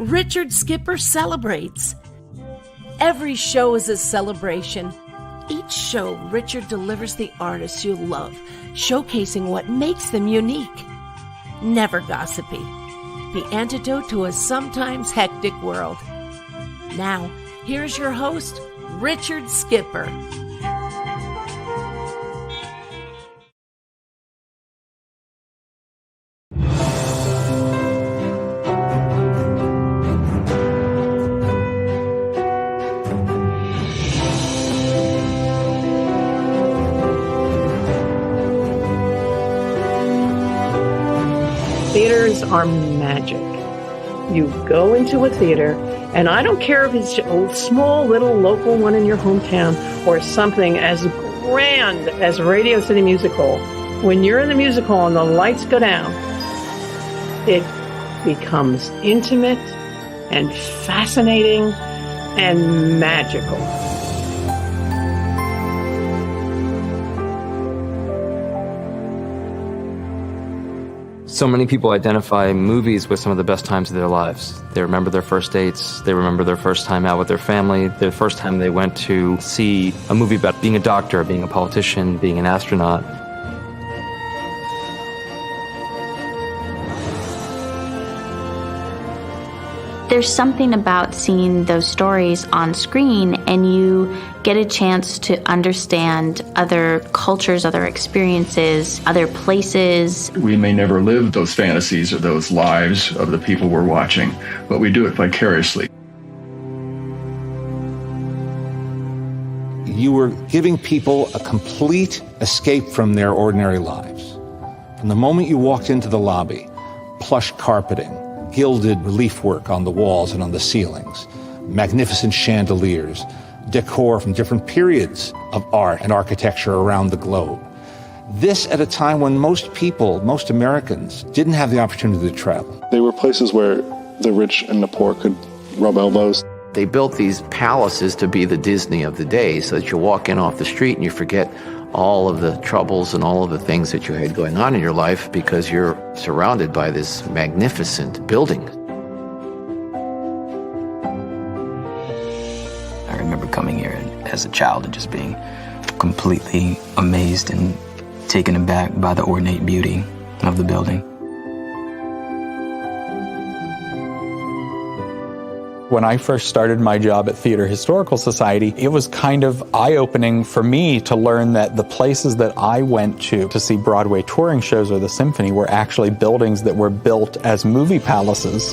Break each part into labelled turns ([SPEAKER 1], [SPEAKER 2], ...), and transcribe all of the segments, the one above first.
[SPEAKER 1] Richard Skipper celebrates. Every show is a celebration. Each show, Richard delivers the artists you love, showcasing what makes them unique. Never gossipy. The antidote to a sometimes hectic world. Now, here's your host, Richard Skipper.
[SPEAKER 2] Theaters are magic. You go into a theater, and I don't care if it's a small little local one in your hometown or something as grand as Radio City Music Hall. When you're in the music hall and the lights go down, it becomes intimate and fascinating and magical.
[SPEAKER 3] So many people identify movies with some of the best times of their lives. They remember their first dates, they remember their first time out with their family, the first time they went to see a movie about being a doctor, being a politician, being an astronaut.
[SPEAKER 4] There's something about seeing those stories on screen and you get a chance to understand other cultures, other experiences, other places.
[SPEAKER 5] We may never live those fantasies or those lives of the people we're watching, but we do it vicariously.
[SPEAKER 6] You were giving people a complete escape from their ordinary lives. From the moment you walked into the lobby, plush carpeting, gilded relief work on the walls and on the ceilings, magnificent chandeliers, decor from different periods of art and architecture around the globe. This at a time when most people, most Americans, didn't have the opportunity to travel.
[SPEAKER 7] They were places where the rich and the poor could rub elbows.
[SPEAKER 8] They built these palaces to be the Disney of the day, so that you walk in off the street and you forget all of the troubles and all of the things that you had going on in your life because you're surrounded by this magnificent building.
[SPEAKER 9] I remember coming here as a child and just being completely amazed and taken aback by the ornate beauty of the building.
[SPEAKER 10] When I first started my job at Theater Historical Society, it was kind of eye-opening for me to learn that the places that I went to see Broadway touring shows or the symphony were actually buildings that were built as movie palaces.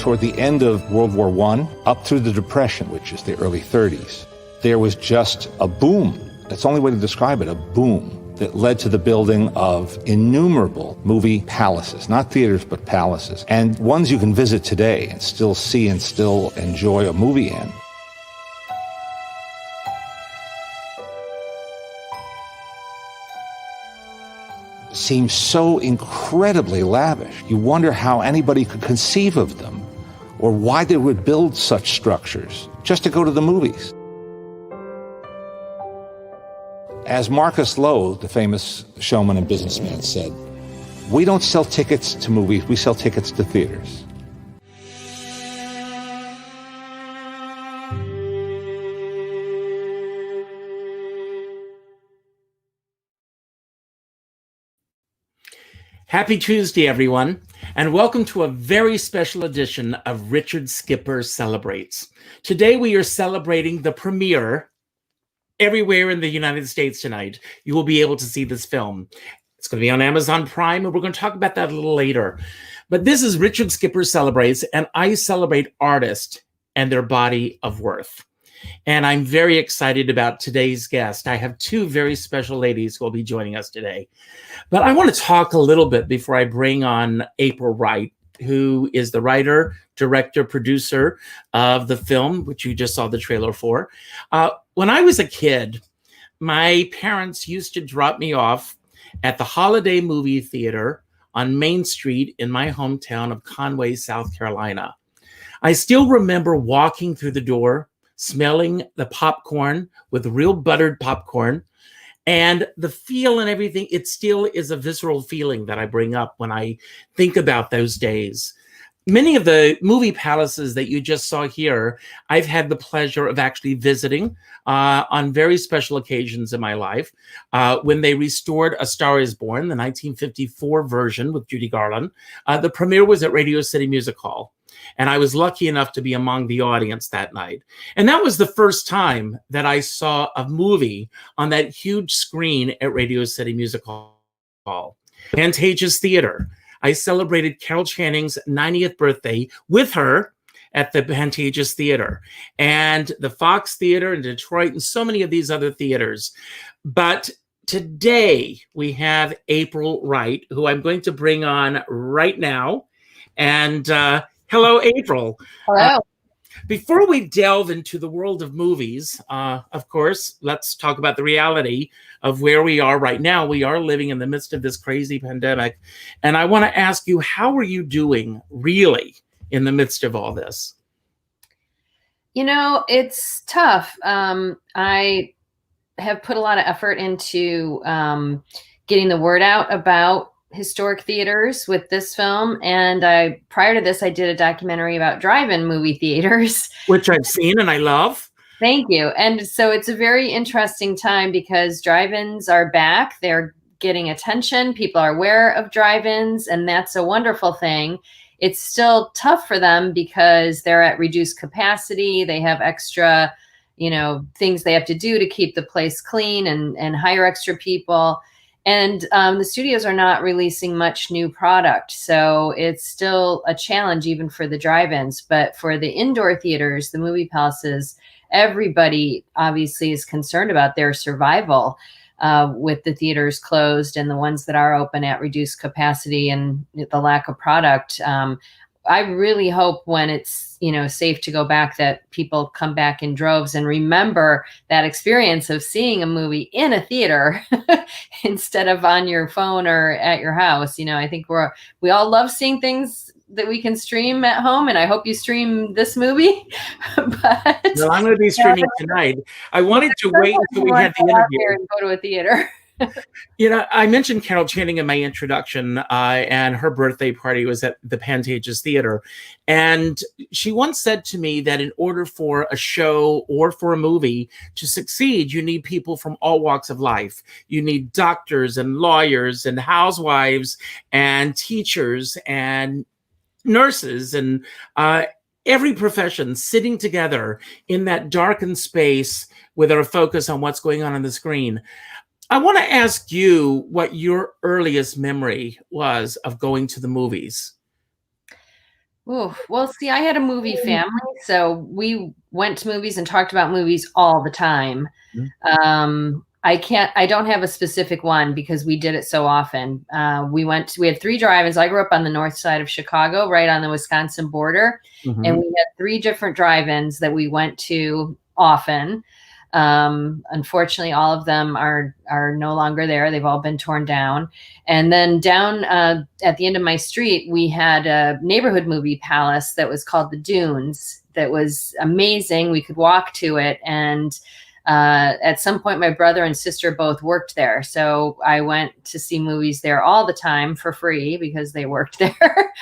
[SPEAKER 6] Toward the end of World War I, up through the Depression, which is the early 30s, there was just a boom. That's the only way to describe it, a boom, that led to the building of innumerable movie palaces, not theaters, but palaces, and ones you can visit today and still see and still enjoy a movie in. Seems so incredibly lavish. You wonder how anybody could conceive of them, or why they would build such structures just to go to the movies. As Marcus Lowe, the famous showman and businessman, said, "We don't sell tickets to movies, we sell tickets to theaters."
[SPEAKER 11] Happy Tuesday, everyone, and welcome to a very special edition of Richard Skipper Celebrates. Today we are celebrating the premiere everywhere in the United States tonight. You will be able to see this film. It's going to be on Amazon Prime, and we're going to talk about that a little later. But this is Richard Skipper Celebrates, and I celebrate artists and their body of worth. And I'm very excited about today's guest. I have two very special ladies who will be joining us today. But I want to talk a little bit before I bring on April Wright, who is the writer, director, producer of the film, which you just saw the trailer for. When I was a kid, my parents used to drop me off at the Holiday Movie Theater on Main Street in my hometown of Conway, South Carolina. I still remember walking through the door, smelling the popcorn with real buttered popcorn, And the feel and everything, it still is a visceral feeling that I bring up when I think about those days. Many of the movie palaces that you just saw here, I've had the pleasure of actually visiting on very special occasions in my life. When they restored A Star is Born, the 1954 version with Judy Garland, the premiere was at Radio City Music Hall. And I was lucky enough to be among the audience that night. And that was the first time that I saw a movie on that huge screen at Radio City Music Hall. Pantages Theater. I celebrated Carol Channing's 90th birthday with her at the Pantages Theater, and the Fox Theater in Detroit, and so many of these other theaters. But today we have April Wright, who I'm going to bring on right now. And hello, April.
[SPEAKER 12] Hello.
[SPEAKER 11] Before we delve into the world of movies, of course, let's talk about the reality of where we are right now. We are living in the midst of this crazy pandemic. And I want to ask you, how are you doing really in the midst of all this?
[SPEAKER 12] You know, it's tough. I have put a lot of effort into getting the word out about historic theaters with this film, and prior to this I did a documentary about drive-in movie theaters,
[SPEAKER 11] which I've seen and I love.
[SPEAKER 12] Thank you. And so it's a very interesting time because drive-ins are back. They're getting attention. People are aware of drive-ins, and that's a wonderful thing. It's still tough for them because they're at reduced capacity. They have extra, things they have to do to keep the place clean and hire extra people. And the studios are not releasing much new product. So it's still a challenge even for the drive-ins. But for the indoor theaters, the movie palaces, everybody obviously is concerned about their survival with the theaters closed and the ones that are open at reduced capacity and the lack of product. I really hope when it's, safe to go back that people come back in droves and remember that experience of seeing a movie in a theater instead of on your phone or at your house. I think we all love seeing things that we can stream at home, and I hope you stream this movie. But
[SPEAKER 11] well, I'm going to be streaming tonight. I wanted to wait until we had the interview
[SPEAKER 12] and go to a theater.
[SPEAKER 11] I mentioned Carol Channing in my introduction, and her birthday party was at the Pantages Theater. And she once said to me that in order for a show or for a movie to succeed, you need people from all walks of life. You need doctors and lawyers and housewives and teachers and nurses and every profession sitting together in that darkened space with our focus on what's going on the screen. I want to ask you what your earliest memory was of going to the movies.
[SPEAKER 12] Ooh, well, see, I had a movie family, so we went to movies and talked about movies all the time. Mm-hmm. I don't have a specific one because we did it so often. We had 3 drive-ins. I grew up on the north side of Chicago, right on the Wisconsin border. Mm-hmm. And we had 3 different drive-ins that we went to often. Unfortunately, all of them are no longer there. They've all been torn down. And then down at the end of my street, we had a neighborhood movie palace that was called the Dunes. That was amazing. We could walk to it. And at some point, my brother and sister both worked there. So I went to see movies there all the time for free because they worked there.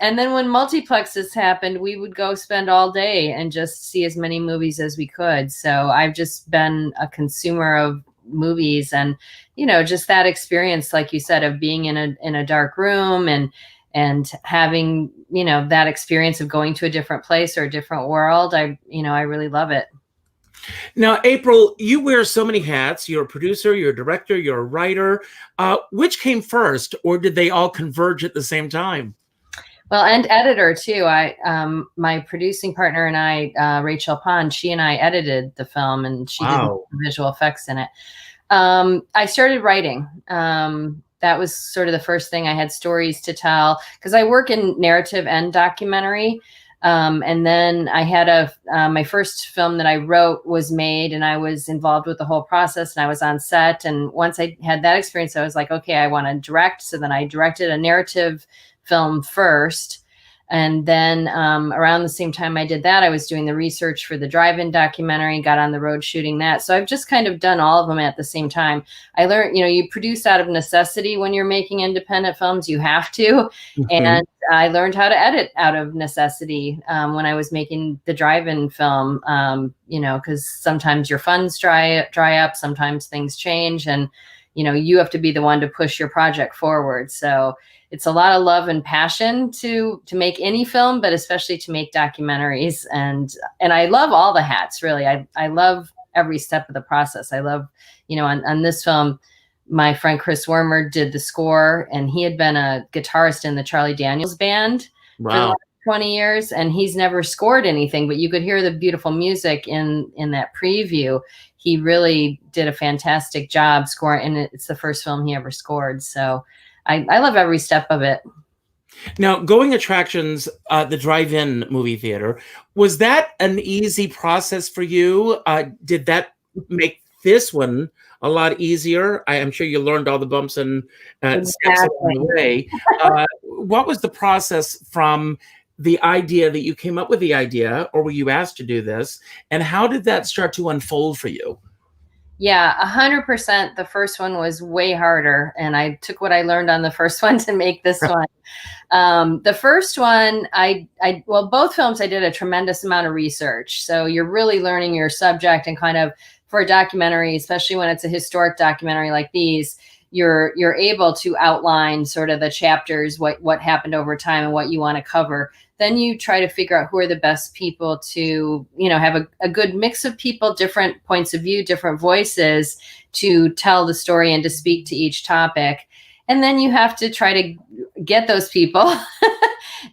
[SPEAKER 12] And then when multiplexes happened, we would go spend all day and just see as many movies as we could. So I've just been a consumer of movies, and, just that experience, like you said, of being in a dark room and having, that experience of going to a different place or a different world. I really love it.
[SPEAKER 11] Now, April, you wear so many hats. You're a producer, you're a director, you're a writer. Which came first, or did they all converge at the same time?
[SPEAKER 12] Well, and editor too. My producing partner and I, Rachel Pond, she and I edited the film, and she did the visual effects in it. I started writing. That was sort of the first thing. I had stories to tell because I work in narrative and documentary. And then I had my first film that I wrote was made, and I was involved with the whole process, and I was on set. And once I had that experience, I was like, okay, I want to direct. So then I directed a narrative film first. And then around the same time I did that, I was doing the research for the drive-in documentary, got on the road shooting that. So I've just kind of done all of them at the same time. I learned, you produce out of necessity when you're making independent films. You have to.
[SPEAKER 11] Mm-hmm.
[SPEAKER 12] And I learned how to edit out of necessity when I was making the drive-in film, because sometimes your funds dry up, sometimes things change, and you have to be the one to push your project forward. So it's a lot of love and passion to make any film, but especially to make documentaries. And I love all the hats, really. I love every step of the process. I love, on this film, my friend Chris Wormer did the score, and he had been a guitarist in the Charlie Daniels band for the last 20 years, and he's never scored anything, but you could hear the beautiful music in that preview. He really did a fantastic job scoring, and it's the first film he ever scored. So I love every step of it.
[SPEAKER 11] Now, going attractions, the drive-in movie theater, was that an easy process for you? Did that make this one a lot easier? I am sure you learned all the bumps and steps along the way. What was the process from the idea that you came up with the idea, or were you asked to do this? And how did that start to unfold for you?
[SPEAKER 12] Yeah, 100%. The first one was way harder, and I took what I learned on the first one to make this one. The first one, well, both films, I did a tremendous amount of research. So you're really learning your subject, and kind of for a documentary, especially when it's a historic documentary like these, you're able to outline sort of the chapters, what happened over time and what you want to cover. Then you try to figure out who are the best people to, have a good mix of people, different points of view, different voices to tell the story and to speak to each topic. And then you have to try to get those people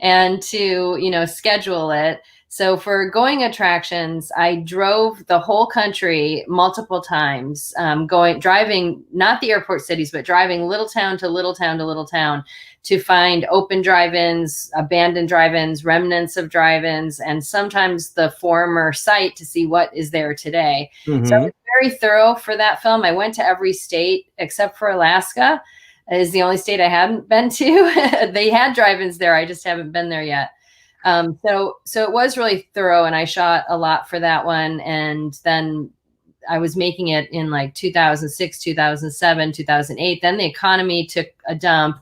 [SPEAKER 12] and to, schedule it. So for going attractions, I drove the whole country multiple times, driving, not the airport cities, but driving little town to little town to little town to find open drive-ins, abandoned drive-ins, remnants of drive-ins, and sometimes the former site to see what is there today. Mm-hmm. So I was very thorough for that film. I went to every state except for Alaska. It is the only state I hadn't been to. They had drive-ins there. I just haven't been there yet. So it was really thorough, and I shot a lot for that one. And then I was making it in like 2006, 2007, 2008. Then the economy took a dump,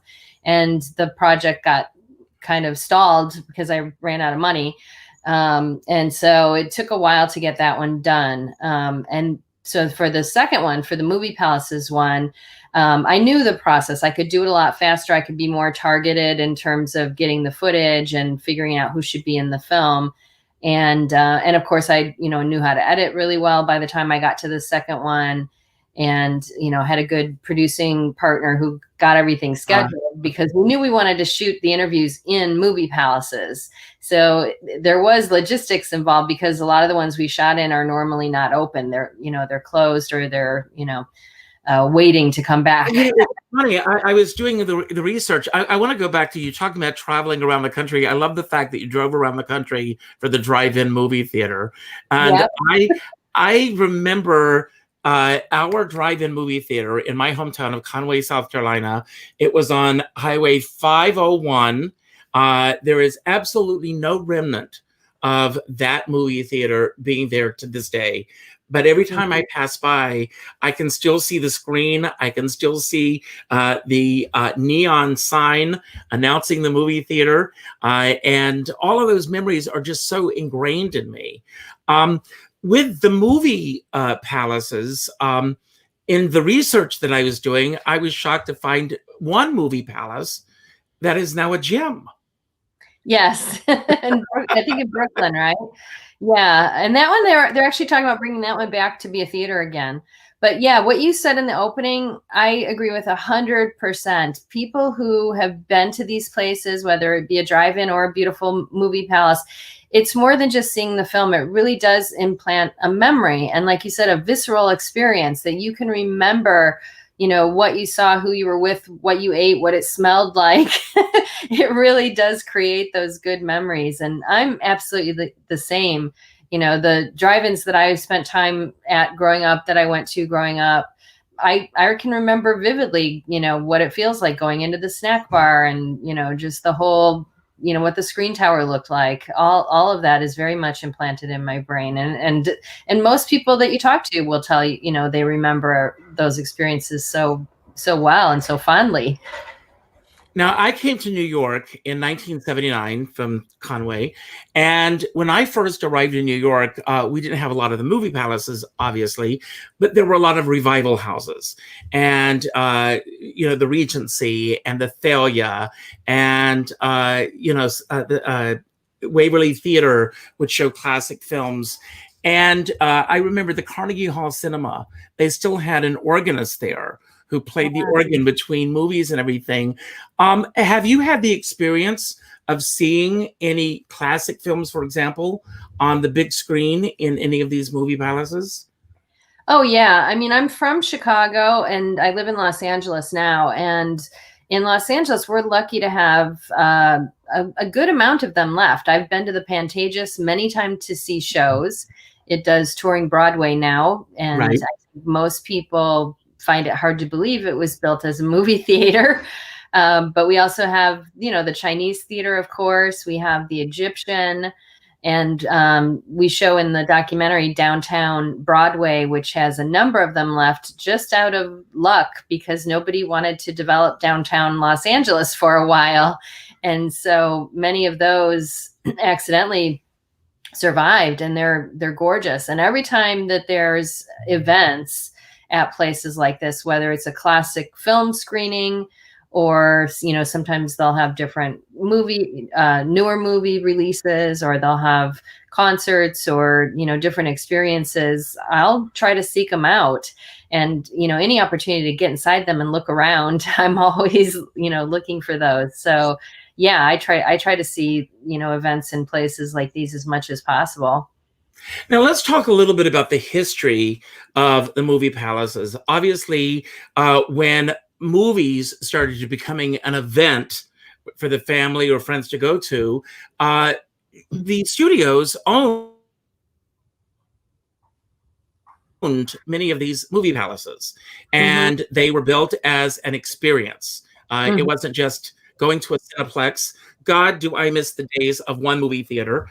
[SPEAKER 12] and the project got kind of stalled because I ran out of money. And so it took a while to get that one done. And so for the second one, for the Movie Palaces one, I knew the process. I could do it a lot faster. I could be more targeted in terms of getting the footage and figuring out who should be in the film. And of course, I knew how to edit really well by the time I got to the second one, and had a good producing partner who got everything scheduled, because we knew we wanted to shoot the interviews in Movie Palaces. So there was logistics involved, because a lot of the ones we shot in are normally not open. They're closed, or they're waiting to come back.
[SPEAKER 11] It's funny. I was doing the research. I want to go back to you talking about traveling around the country. I love the fact that you drove around the country for the drive-in movie theater. And yep. I remember our drive-in movie theater in my hometown of Conway, South Carolina. It was on Highway 501. There is absolutely no remnant of that movie theater being there to this day. But every time I pass by, I can still see the screen. I can still see the neon sign announcing the movie theater. And all of those memories are just so ingrained in me. With the movie palaces, in the research that I was doing, I was shocked to find one movie palace that is now a gym.
[SPEAKER 12] Yes. I think in Brooklyn, right? Yeah. And that one, they're actually talking about bringing that one back to be a theater again. But yeah, what you said in the opening, I agree with 100%. People who have been to these places, whether it be a drive-in or a beautiful movie palace, it's more than just seeing the film. It really does implant a memory. And like you said, a visceral experience that you can remember, what you saw, who you were with, what you ate, what it smelled like. It really does create those good memories. And I'm absolutely the same. The drive-ins that I spent time at growing up, that I went to growing up, I can remember vividly, what it feels like going into the snack bar, and, just the whole what the screen tower looked like. All of that is very much implanted in my brain. And most people that you talk to will tell you, they remember those experiences so well and so fondly.
[SPEAKER 11] Now, I came to New York in 1979 from Conway. And when I first arrived in New York, we didn't have a lot of the movie palaces, obviously, but there were a lot of revival houses. And, the Regency and the Thalia and, the Waverly Theater would show classic films. And I remember the Carnegie Hall Cinema, they still had an organist there who played the organ between movies and everything. Have you had the experience of seeing any classic films, for example, on the big screen in any of these movie palaces?
[SPEAKER 12] Oh, yeah. I mean, I'm from Chicago and I live in Los Angeles now. And in Los Angeles, we're lucky to have a good amount of them left. I've been to the Pantages many times to see shows. It does touring Broadway now. And
[SPEAKER 11] Right.
[SPEAKER 12] I think most people find it hard to believe it was built as a movie theater. But we also have, the Chinese theater, of course. We have the Egyptian. And we show in the documentary Downtown Broadway, which has a number of them left just out of luck because nobody wanted to develop downtown Los Angeles for a while. And so many of those accidentally survived, and they're gorgeous. And every time that there's events at places like this, whether it's a classic film screening or, sometimes they'll have different newer movie releases, or they'll have concerts or, different experiences, I'll try to seek them out. And, any opportunity to get inside them and look around, I'm always, looking for those. So yeah, I try to see, events in places like these as much as possible.
[SPEAKER 11] Now, let's talk a little bit about the history of the movie palaces. Obviously, when movies started to becoming an event for the family or friends to go to, the studios owned many of these movie palaces, and they were built as an experience. It wasn't just going to a Cineplex. God, do I miss the days of one movie theater.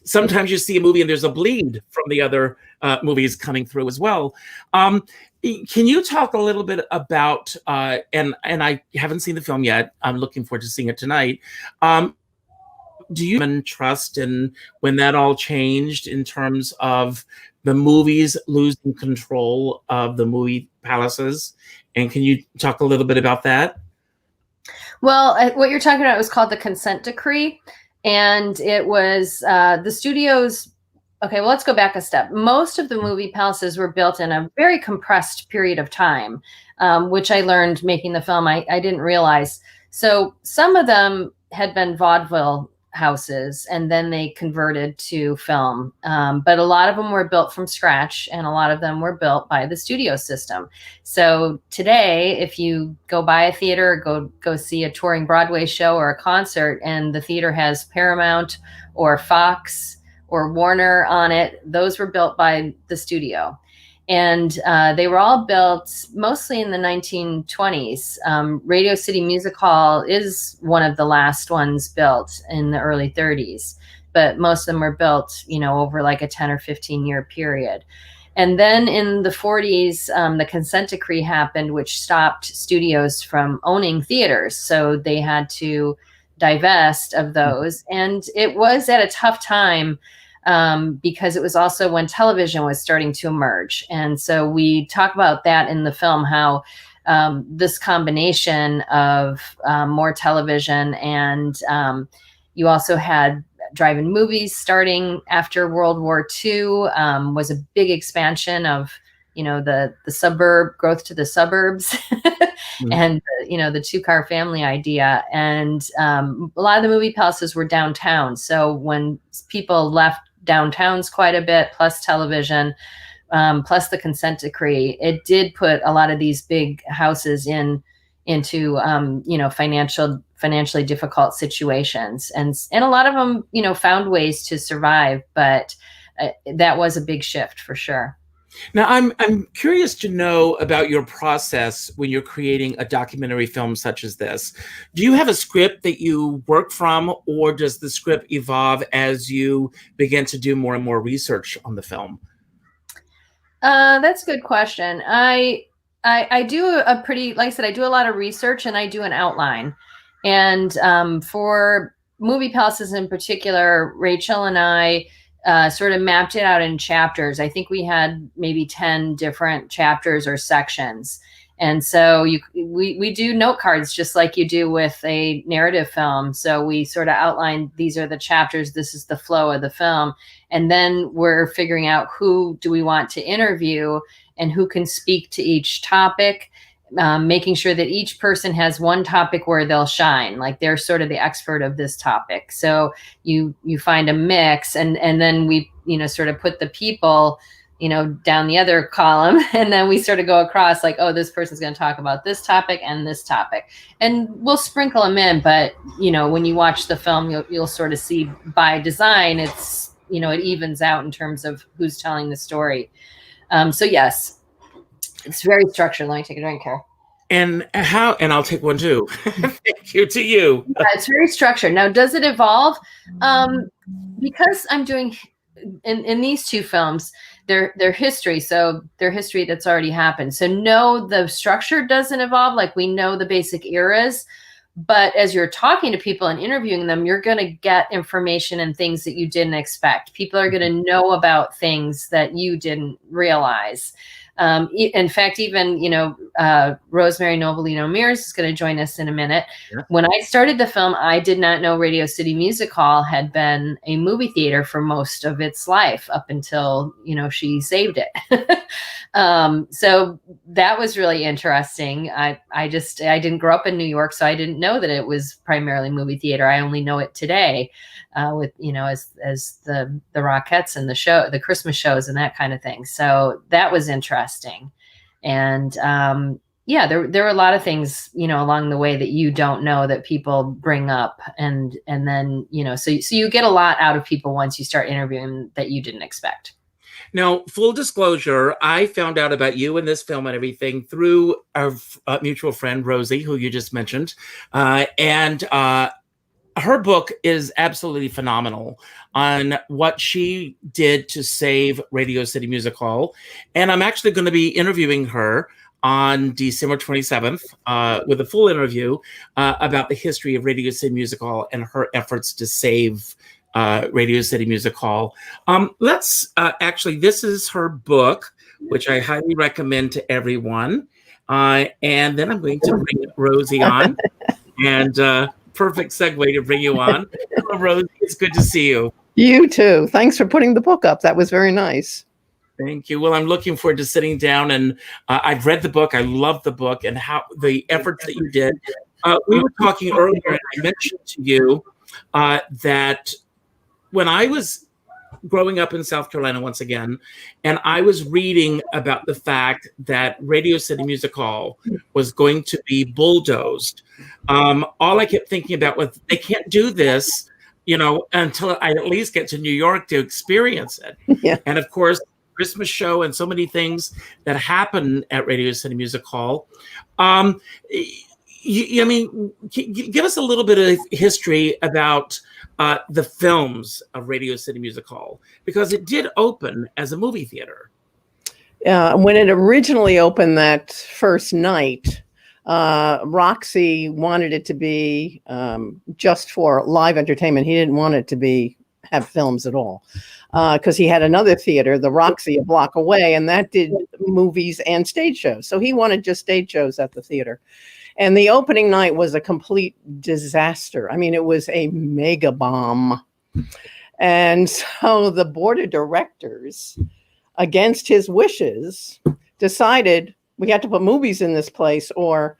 [SPEAKER 11] Sometimes you see a movie and there's a bleed from the other movies coming through as well. Can you talk a little bit about, and I haven't seen the film yet, I'm looking forward to seeing it tonight. Do you trust in when that all changed in terms of the movies losing control of the movie palaces? And can you talk a little bit about that?
[SPEAKER 12] Well, what you're talking about was called the consent decree. And it was the studios. Okay, well, let's go back a step. Most of the movie palaces were built in a very compressed period of time, which I learned making the film. I didn't realize. So some of them had been vaudeville houses, and then they converted to film. But a lot of them were built from scratch, and a lot of them were built by the studio system. So today, if you go by a theater, go see a touring Broadway show or a concert, and the theater has Paramount or Fox or Warner on it, those were built by the studio. And they were all built mostly in the 1920s. Radio City Music Hall is one of the last ones built in the early 30s, but most of them were built, over like a 10 or 15 year period. And then in the 40s, the consent decree happened, which stopped studios from owning theaters. So they had to divest of those. And it was at a tough time, because it was also when television was starting to emerge. And so we talk about that in the film, how this combination of more television and you also had drive-in movies starting after World War II, was a big expansion of, the suburb growth to the suburbs and, the two-car family idea. And a lot of the movie palaces were downtown. So when people left downtowns quite a bit, plus television, plus the consent decree, it did put a lot of these big houses into financially difficult situations, and a lot of them found ways to survive, but that was a big shift for sure.
[SPEAKER 11] Now, I'm curious to know about your process when you're creating a documentary film such as this. Do you have a script that you work from, or does the script evolve as you begin to do more and more research on the film?
[SPEAKER 12] That's a good question. I do a pretty, like I said, I do a lot of research and I do an outline. And for Movie Palaces in particular, Rachel and I sort of mapped it out in chapters. I think we had maybe 10 different chapters or sections. And so we do note cards just like you do with a narrative film. So we sort of outline, these are the chapters, this is the flow of the film. And then we're figuring out who do we want to interview and who can speak to each topic, making sure that each person has one topic where they'll shine, like they're sort of the expert of this topic. So you find a mix, and then we, sort of put the people, down the other column, and then we sort of go across like, oh, this person's going to talk about this topic and this topic, and we'll sprinkle them in. But, when you watch the film, you'll sort of see by design, it's, it evens out in terms of who's telling the story. So yes, it's very structured. Let me take a drink here.
[SPEAKER 11] And I'll take one too. Thank you to you.
[SPEAKER 12] Yeah, it's very structured. Now, does it evolve? Because I'm doing in these two films, their history. So their history that's already happened. So no, the structure doesn't evolve. Like we know the basic eras, but as you're talking to people and interviewing them, you're going to get information and things that you didn't expect. People are going to know about things that you didn't realize. In fact, even, Rosemary Novelino Mears is going to join us in a minute. Yeah. When I started the film, I did not know Radio City Music Hall had been a movie theater for most of its life up until, she saved it. So that was really interesting. I didn't grow up in New York, so I didn't know that it was primarily movie theater. I only know it today. With, as the Rockettes and the Christmas shows and that kind of thing. So that was interesting. And there were a lot of things, along the way that you don't know that people bring up. And then, so you get a lot out of people once you start interviewing that you didn't expect.
[SPEAKER 11] Now, full disclosure, I found out about you and this film and everything through our mutual friend, Rosie, who you just mentioned. Her book is absolutely phenomenal on what she did to save Radio City Music Hall. And I'm actually going to be interviewing her on December 27th with a full interview about the history of Radio City Music Hall and her efforts to save Radio City Music Hall. This is her book, which I highly recommend to everyone. And then I'm going to bring Rosie on and perfect segue to bring you on. Hello, Rosie. It's good to see you.
[SPEAKER 2] You too. Thanks for putting the book up. That was very nice.
[SPEAKER 11] Thank you. Well, I'm looking forward to sitting down, and I've read the book. I love the book and how the efforts that you did. We were talking earlier, and I mentioned to you that when I was growing up in South Carolina once again, and I was reading about the fact that Radio City Music Hall was going to be bulldozed. All I kept thinking about was they can't do this, until I at least get to New York to experience it. Yeah. And of course, Christmas show and so many things that happen at Radio City Music Hall. Give us a little bit of history about the films of Radio City Music Hall, because it did open as a movie theater.
[SPEAKER 2] When it originally opened that first night, Roxy wanted it to be just for live entertainment. He didn't want it to have films at all, because he had another theater, the Roxy, a block away, and that did movies and stage shows. So he wanted just stage shows at the theater. And the opening night was a complete disaster. I mean, it was a mega bomb. And so the board of directors, against his wishes, decided we had to put movies in this place or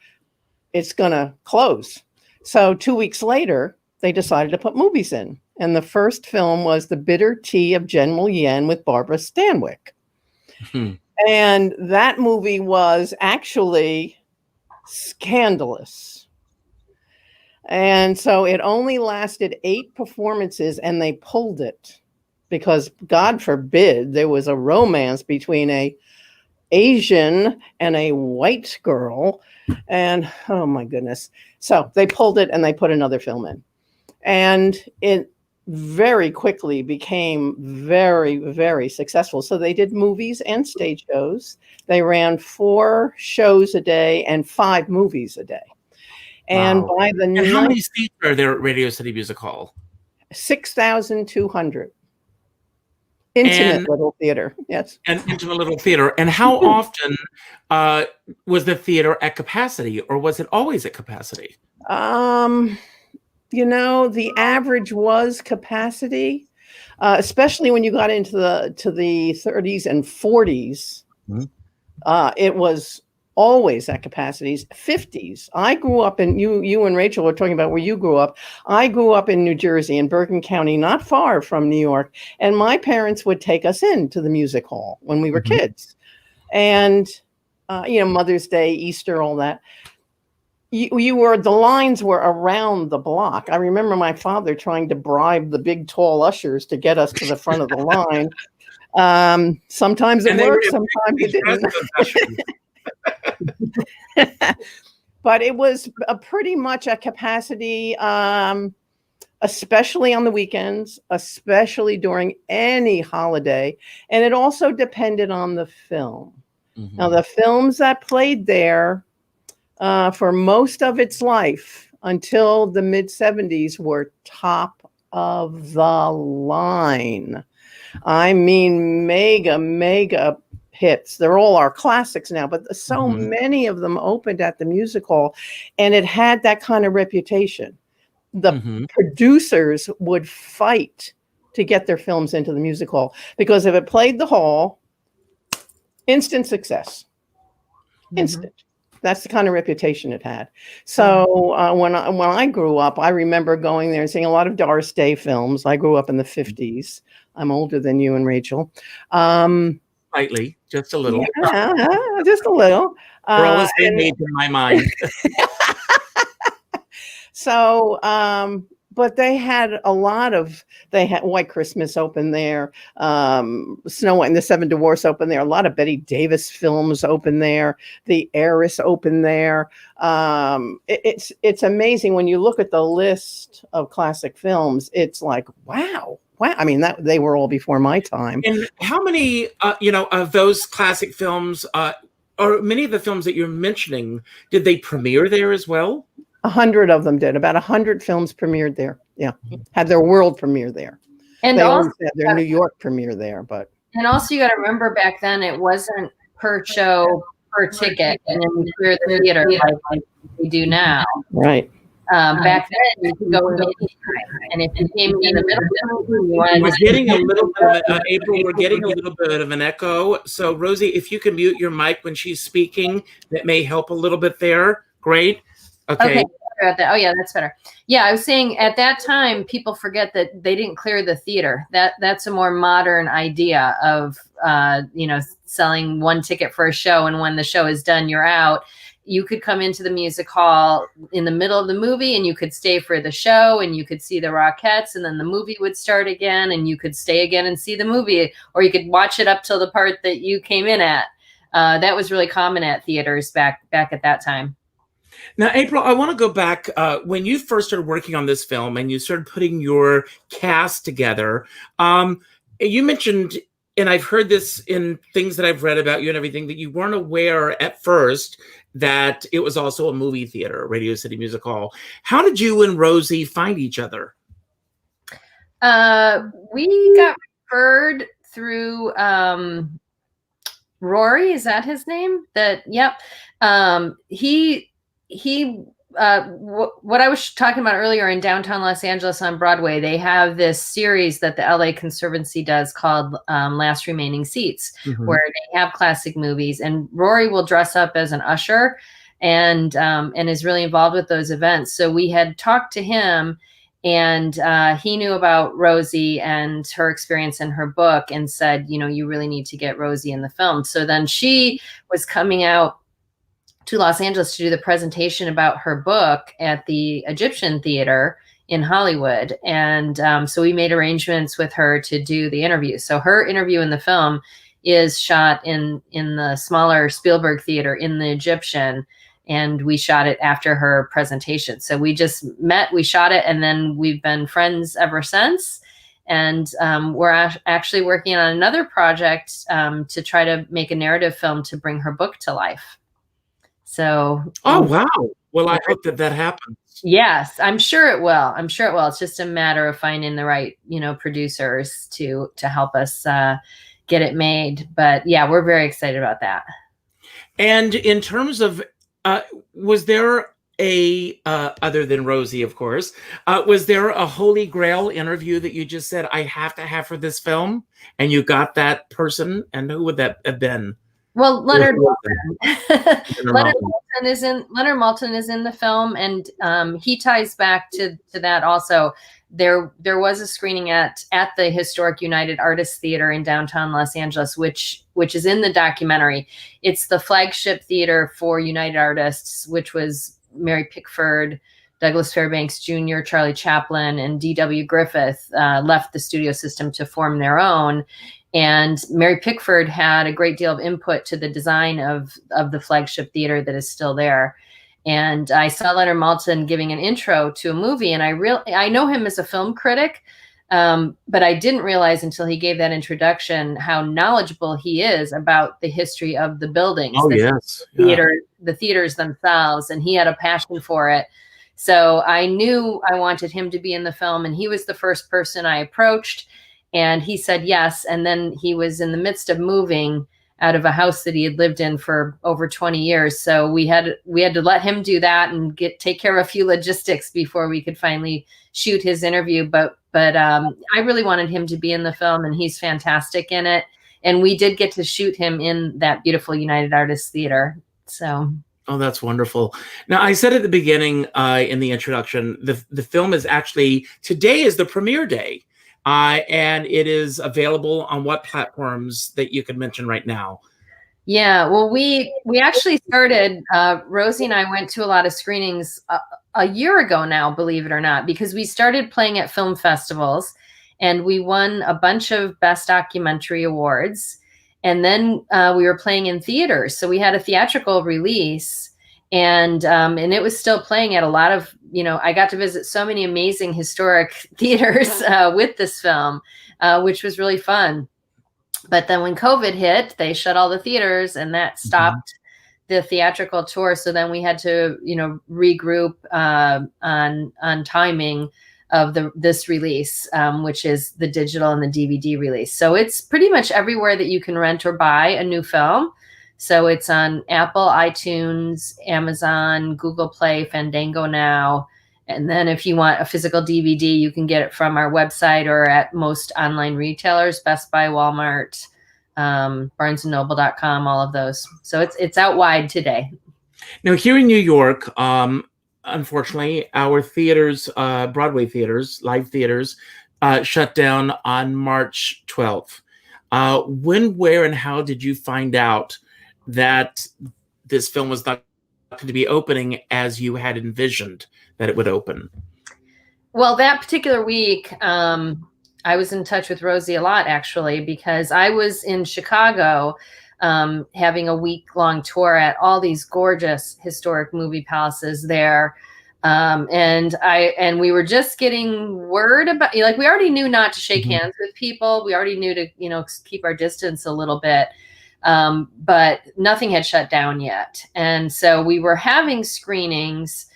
[SPEAKER 2] it's going to close. So 2 weeks later, they decided to put movies in. And the first film was The Bitter Tea of General Yen with Barbara Stanwyck. And that movie was actually scandalous. And so it only lasted 8 performances and they pulled it because God forbid there was a romance between a Asian and a white girl. And oh my goodness. So they pulled it and they put another film in. And it very quickly became very, very successful. So they did movies and stage shows. They ran 4 shows a day and 5 movies a day. And
[SPEAKER 11] Wow.
[SPEAKER 2] by the
[SPEAKER 11] And how many seats are there at Radio City Music Hall?
[SPEAKER 2] 6,200. Intimate little theater, yes.
[SPEAKER 11] An intimate little theater. And how often was the theater at capacity, or was it always at capacity?
[SPEAKER 2] You know, the average was capacity, especially when you got into the 30s and 40s. It was always at capacities. 50s. I grew up in, you and Rachel were talking about where you grew up. I grew up in New Jersey, in Bergen County, not far from New York. And my parents would take us into the music hall when we were kids. And, you know, Mother's Day, Easter, all that. The lines were around the block. I remember my father trying to bribe the big, tall ushers to get us to the front of the line. Sometimes it worked, sometimes it didn't. But it was pretty much a capacity, especially on the weekends, especially during any holiday. And it also depended on the film. Now, the films that played there for most of its life until the mid-70s were top of the line. I mean, mega hits. They're all our classics now, but so many of them opened at the music hall, and it had that kind of reputation. The producers would fight to get their films into the music hall, because if it played the hall, instant success. Instant. That's the kind of reputation it had. So when I grew up, I remember going there and seeing a lot of Doris Day films. I grew up in the 50s. I'm older than you and Rachel.
[SPEAKER 11] Slightly, just a little.
[SPEAKER 2] Yeah, just a little.
[SPEAKER 11] We're all the same age in my mind.
[SPEAKER 2] So, but they had White Christmas open there, Snow White and the Seven Dwarfs open there, a lot of Betty Davis films open there, The Heiress open there. It's amazing when you look at the list of classic films. It's like, wow. I mean, they were all before my time.
[SPEAKER 11] And how many, of those classic films, or many of the films that you're mentioning, did they premiere there as well?
[SPEAKER 2] 100 of them did. About 100 films premiered there. Yeah, had their world premiere there.
[SPEAKER 12] And
[SPEAKER 2] they
[SPEAKER 12] also
[SPEAKER 2] had their New York premiere there. But
[SPEAKER 12] also, you got to remember back then it wasn't per show, per ticket, and then you clear the theater like we do now.
[SPEAKER 2] Right.
[SPEAKER 12] Back then, you could go in and if you came in the middle,
[SPEAKER 11] we're getting a little bit of April. We're getting a little bit of an echo. So, Rosie, if you can mute your mic when she's speaking, that may help a little bit there. Great. Okay.
[SPEAKER 12] Oh yeah, that's better. Yeah, I was saying at that time, people forget that they didn't clear the theater. That's a more modern idea of selling one ticket for a show, and when the show is done, you're out. You could come into the music hall in the middle of the movie, and you could stay for the show, and you could see the Rockettes, and then the movie would start again, and you could stay again and see the movie, or you could watch it up till the part that you came in at. That was really common at theaters back at that time.
[SPEAKER 11] Now, April, I want to go back when you first started working on this film and you started putting your cast together. You mentioned, and I've heard this in things that I've read about you and everything, that you weren't aware at first that it was also a movie theater, Radio City Music Hall. How did you and Rosie find each other?
[SPEAKER 12] We got referred through Rory. Is that his name? Yep. What I was talking about earlier in downtown Los Angeles on Broadway, they have this series that the LA Conservancy does called Last Remaining Seats, where they have classic movies, and Rory will dress up as an usher and is really involved with those events. So we had talked to him, and he knew about Rosie and her experience in her book and said, you really need to get Rosie in the film. So then she was coming out to Los Angeles to do the presentation about her book at the Egyptian Theater in Hollywood. And so we made arrangements with her to do the interview. So her interview in the film is shot in the smaller Spielberg Theater in the Egyptian. And we shot it after her presentation. So we just met, we shot it, and then we've been friends ever since. And we're actually working on another project to try to make a narrative film to bring her book to life. So.
[SPEAKER 11] Oh, wow. Well, I hope that happens.
[SPEAKER 12] Yes, I'm sure it will. I'm sure it will. It's just a matter of finding the right, producers to help us get it made. But yeah, we're very excited about that.
[SPEAKER 11] And in terms of, was there other than Rosie, of course, was there a holy grail interview that you just said, I have to have for this film, and you got that person? And who would that have been?
[SPEAKER 12] Well, Leonard Maltin. Leonard Maltin is in the film, and he ties back to that also. There was a screening at the historic United Artists Theater in downtown Los Angeles, which is in the documentary. It's the flagship theater for United Artists, which was Mary Pickford, Douglas Fairbanks Jr., Charlie Chaplin, and D.W. Griffith left the studio system to form their own. And Mary Pickford had a great deal of input to the design of the flagship theater that is still there. And I saw Leonard Maltin giving an intro to a movie, and I know him as a film critic, but I didn't realize until he gave that introduction how knowledgeable he is about the history of the buildings, the theaters themselves, and he had a passion for it. So I knew I wanted him to be in the film, and he was the first person I approached, and he said yes. And then he was in the midst of moving out of a house that he had lived in for over 20 years. So we had to let him do that and take care of a few logistics before we could finally shoot his interview. But I really wanted him to be in the film, and he's fantastic in it. And we did get to shoot him in that beautiful United Artists Theater. So.
[SPEAKER 11] Oh, that's wonderful. Now, I said at the beginning in the introduction, the film is actually, today is the premiere day. And it is available on what platforms that you could mention right now?
[SPEAKER 12] Yeah, well, we actually started, Rosie and I went to a lot of screenings a year ago now, believe it or not, because we started playing at film festivals, and we won a bunch of Best Documentary awards. And then we were playing in theaters. So we had a theatrical release, and it was still playing at a lot of, I got to visit so many amazing historic theaters with this film, which was really fun. But then when COVID hit, they shut all the theaters, and that stopped the theatrical tour. So then we had to, regroup on timing of this release, which is the digital and the DVD release. So it's pretty much everywhere that you can rent or buy a new film. So it's on Apple, iTunes, Amazon, Google Play, Fandango now. And then if you want a physical DVD, you can get it from our website or at most online retailers, Best Buy, Walmart, BarnesandNoble.com, all of those. So it's out wide today.
[SPEAKER 11] Now, here in New York, unfortunately, our theaters, Broadway theaters, live theaters, shut down on March 12th. When, where, and how did you find out that this film was not going to be opening as you had envisioned that it would open?
[SPEAKER 12] Well, that particular week, I was in touch with Rosie a lot, actually, because I was in Chicago having a week-long tour at all these gorgeous historic movie palaces there. And we were just getting word about, we already knew not to shake hands with people. We already knew to, keep our distance a little bit. But nothing had shut down yet. And so we were having screenings,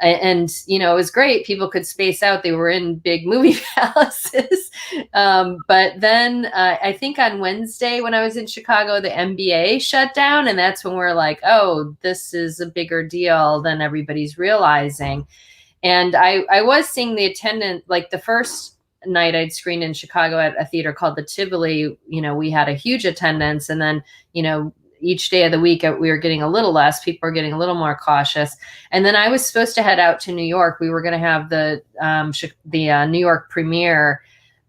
[SPEAKER 12] and it was great. People could space out. They were in big movie palaces. But then I think on Wednesday when I was in Chicago, the NBA shut down. And that's when we're like, oh, this is a bigger deal than everybody's realizing. And I was seeing the attendance, like the first night I'd screened in Chicago at a theater called the Tivoli, we had a huge attendance. And then, each day of the week we were getting a little less. People were getting a little more cautious. And then I was supposed to head out to New York. We were going to have the New York premiere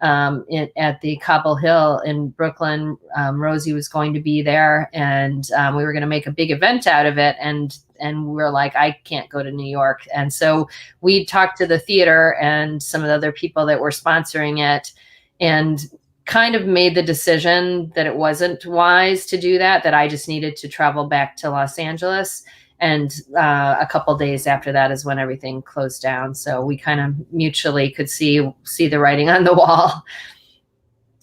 [SPEAKER 12] at the Cobble Hill in Brooklyn. Rosie was going to be there, and we were going to make a big event out of it. And and we're like, I can't go to New York. And so we talked to the theater and some of the other people that were sponsoring it, and kind of made the decision that it wasn't wise to do that, that I just needed to travel back to Los Angeles. And a couple days after that is when everything closed down. So we kind of mutually could see the writing on the wall.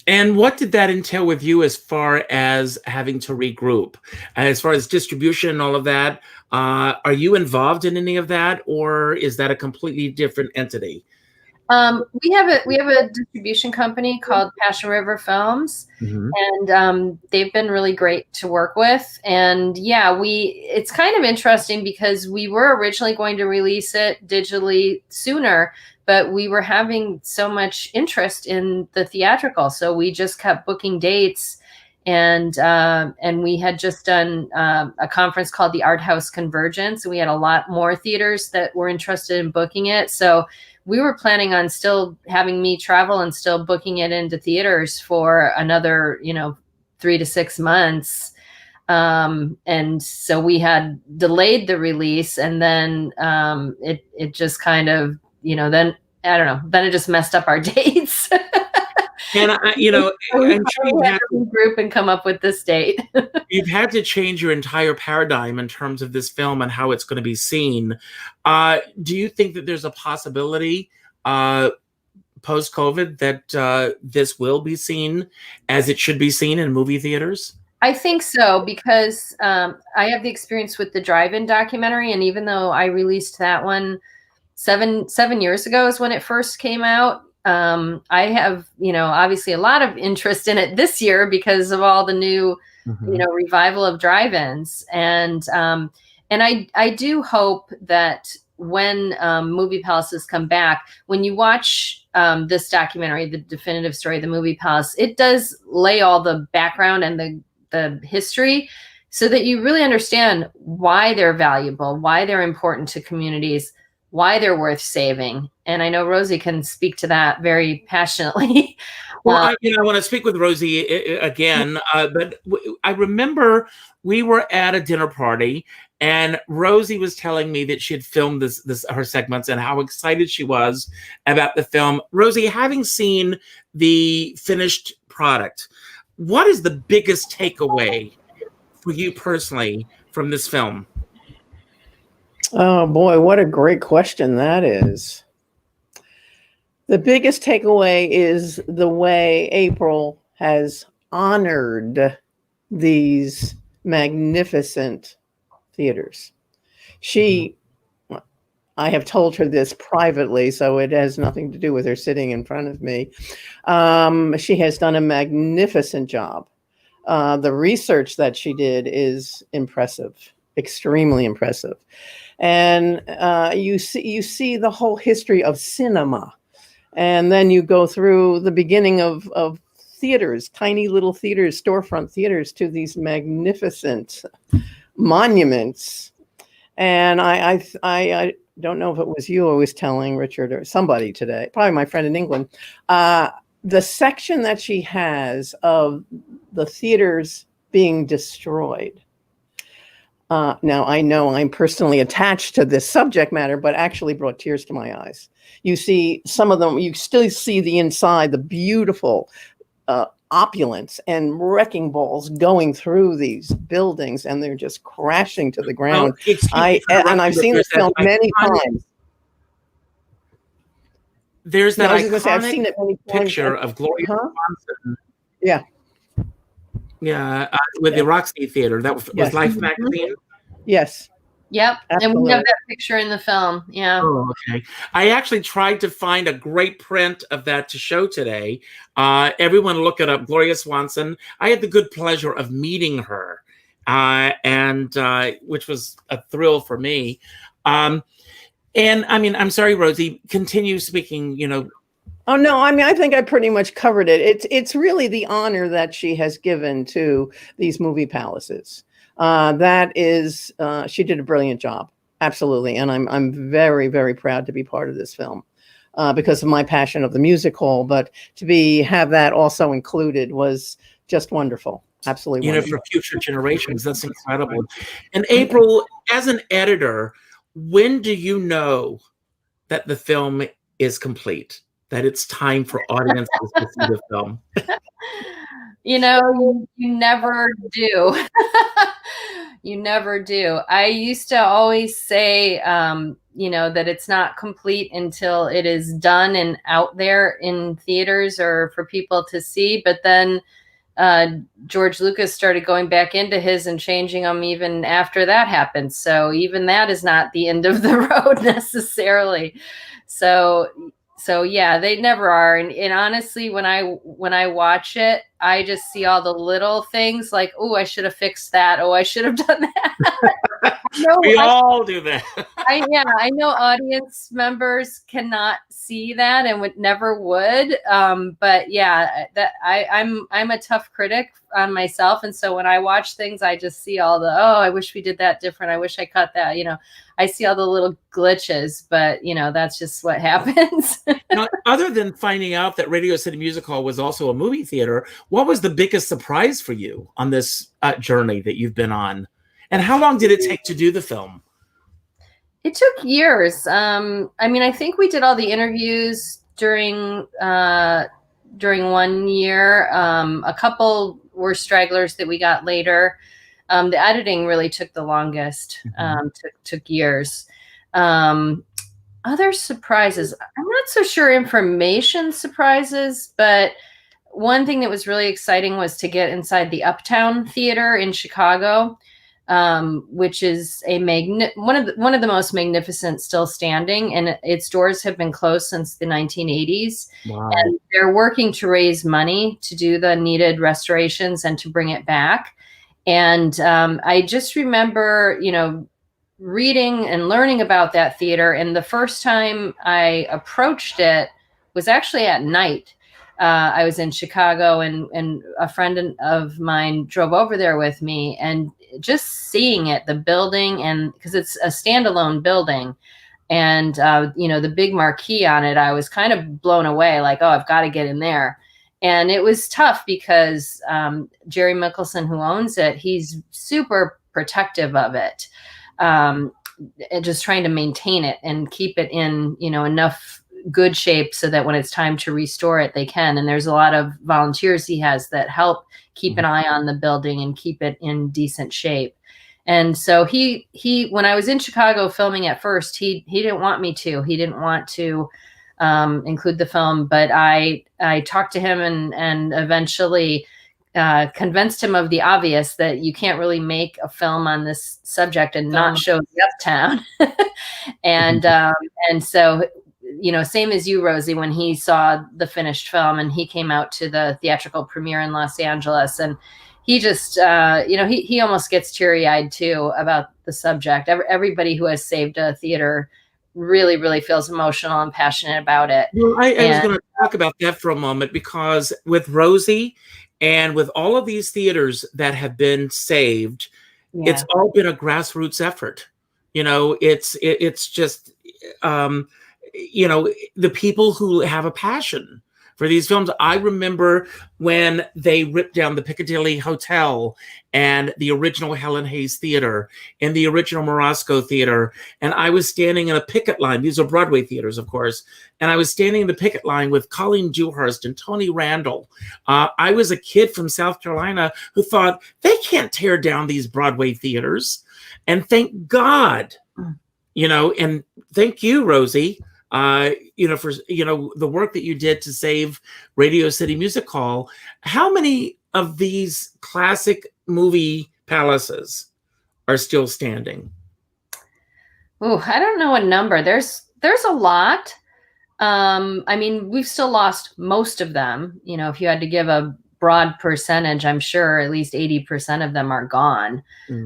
[SPEAKER 11] And what did that entail with you as far as having to regroup? As far as distribution and all of that, are you involved in any of that, or is that a completely different entity?
[SPEAKER 12] We have a distribution company called Passion River Films, and they've been really great to work with. And yeah, it's kind of interesting because we were originally going to release it digitally sooner, but we were having so much interest in the theatrical, so we just kept booking dates. And we had just done a conference called the Art House Convergence, and we had a lot more theaters that were interested in booking it. So we were planning on still having me travel and still booking it into theaters for another, 3 to 6 months. And so we had delayed the release, and then it just kind of, then I don't know, then it just messed up our dates.
[SPEAKER 11] And I'm sure you had
[SPEAKER 12] to regroup and come up with this date.
[SPEAKER 11] You've had to change your entire paradigm in terms of this film and how it's going to be seen. Do you think that there's a possibility post-COVID that this will be seen as it should be seen in movie theaters?
[SPEAKER 12] I think so, because I have the experience with the drive-in documentary, and even though I released that one seven years ago is when it first came out, I have, obviously a lot of interest in it this year because of all the new, revival of drive-ins. And I do hope that when movie palaces come back, when you watch this documentary, The Definitive Story of the Movie Palace, it does lay all the background and the history so that you really understand why they're valuable, why they're important to communities, why they're worth saving. And I know Rosie can speak to that very passionately.
[SPEAKER 11] Well, I want to speak with Rosie again, but I remember we were at a dinner party, and Rosie was telling me that she had filmed her segments and how excited she was about the film. Rosie, having seen the finished product, what is the biggest takeaway for you personally from this film?
[SPEAKER 2] Oh boy, what a great question that is. The biggest takeaway is the way April has honored these magnificent theaters. I have told her this privately, so it has nothing to do with her sitting in front of me. She has done a magnificent job. The research that she did is impressive, extremely impressive. And you see the whole history of cinema. And then you go through the beginning of theaters, tiny little theaters, storefront theaters, to these magnificent monuments. And I don't know if it was you I was telling, Richard, or somebody today, probably my friend in England, the section that she has of the theaters being destroyed. Now, I know I'm personally attached to this subject matter, but actually brought tears to my eyes. You see some of them, you still see the inside, the beautiful opulence and wrecking balls going through these buildings, and they're just crashing to the ground. I've seen this film many times.
[SPEAKER 11] There's that iconic picture of Gloria Swanson.
[SPEAKER 2] Yeah.
[SPEAKER 11] Yeah, with the Roxy Theater. That was Life magazine?
[SPEAKER 2] Yes.
[SPEAKER 12] Yep.
[SPEAKER 2] Absolutely.
[SPEAKER 12] And we have that picture in the film. Yeah.
[SPEAKER 11] Oh, okay. I actually tried to find a great print of that to show today. Everyone look it up, Gloria Swanson. I had the good pleasure of meeting her, and which was a thrill for me. And I mean, I'm sorry, Rosie, continue speaking,
[SPEAKER 2] Oh, no, I mean, I think I pretty much covered it. It's really the honor that she has given to these movie palaces. That is, she did a brilliant job. Absolutely. And I'm very, very proud to be part of this film because of my passion of the music hall. But to have that also included was just wonderful. Absolutely.
[SPEAKER 11] You know, for future generations. That's incredible. And April, as an editor, when do you know that the film is complete, that it's time for audiences to see the film?
[SPEAKER 12] You know, you never do. You never do. I used to always say, you know, that it's not complete until it is done and out there in theaters or for people to see. But then George Lucas started going back into his and changing them even after that happened. So even that is not the end of the road necessarily. So yeah, they never are. And honestly, when I watch it, I just see all the little things like, oh, I should have fixed that. Oh, I should have done that.
[SPEAKER 11] We all do that.
[SPEAKER 12] I know audience members cannot see that and never would. But yeah, that I'm a tough critic on myself, and so when I watch things, I just see all the, oh, I wish we did that different. I wish I cut that. You know, I see all the little glitches, but you know, that's just what happens.
[SPEAKER 11] Now, other than finding out that Radio City Music Hall was also a movie theater, what was the biggest surprise for you on this journey that you've been on? And how long did it take to do the film?
[SPEAKER 12] It took years. I mean, I think we did all the interviews during 1 year. A couple were stragglers that we got later. The editing really took the longest. Took years. Other surprises, I'm not so sure information surprises, but one thing that was really exciting was to get inside the Uptown Theater in Chicago, which is one of the most magnificent still standing, and its doors have been closed since the 1980s.
[SPEAKER 11] Wow.
[SPEAKER 12] And they're working to raise money to do the needed restorations and to bring it back. And I just remember, you know, reading and learning about that theater. And the first time I approached it was actually at night. I was in Chicago, and a friend of mine drove over there with me, and just seeing it, the building, and because it's a standalone building, and you know, the big marquee on it, I was kind of blown away, like, oh, I've got to get in there. And it was tough because Jerry Mickelson, who owns it, he's super protective of it, and just trying to maintain it and keep it in, you know, enough good shape so that when it's time to restore it, they can. And there's a lot of volunteers he has that help keep an eye on the building and keep it in decent shape. And so he when I was in Chicago filming at first, he didn't want me to. He didn't want to include the film, but I talked to him and eventually convinced him of the obvious, that you can't really make a film on this subject and not show the Uptown. And so, you know, same as you, Rosie, when he saw the finished film and he came out to the theatrical premiere in Los Angeles, and he just, you know, he almost gets teary-eyed too about the subject. Everybody who has saved a theater really, really feels emotional and passionate about it.
[SPEAKER 11] Well, I was going to talk about that for a moment, because with Rosie and with all of these theaters that have been saved, it's all been a grassroots effort. You know, it's just, you know, the people who have a passion for these films. I remember when they ripped down the Piccadilly Hotel and the original Helen Hayes Theater and the original Morosco Theater, and I was standing in a picket line. These are Broadway theaters, of course. And I was standing in the picket line with Colleen Dewhurst and Tony Randall. I was a kid from South Carolina who thought, they can't tear down these Broadway theaters. And thank God, you know, and thank you, Rosie, you know, for, you know, the work that you did to save Radio City Music Hall. How many of these classic movie palaces are still standing?
[SPEAKER 12] Oh, I don't know a number. There's a lot. I mean, we've still lost most of them. You know, if you had to give a broad percentage, I'm sure at least 80% of them are gone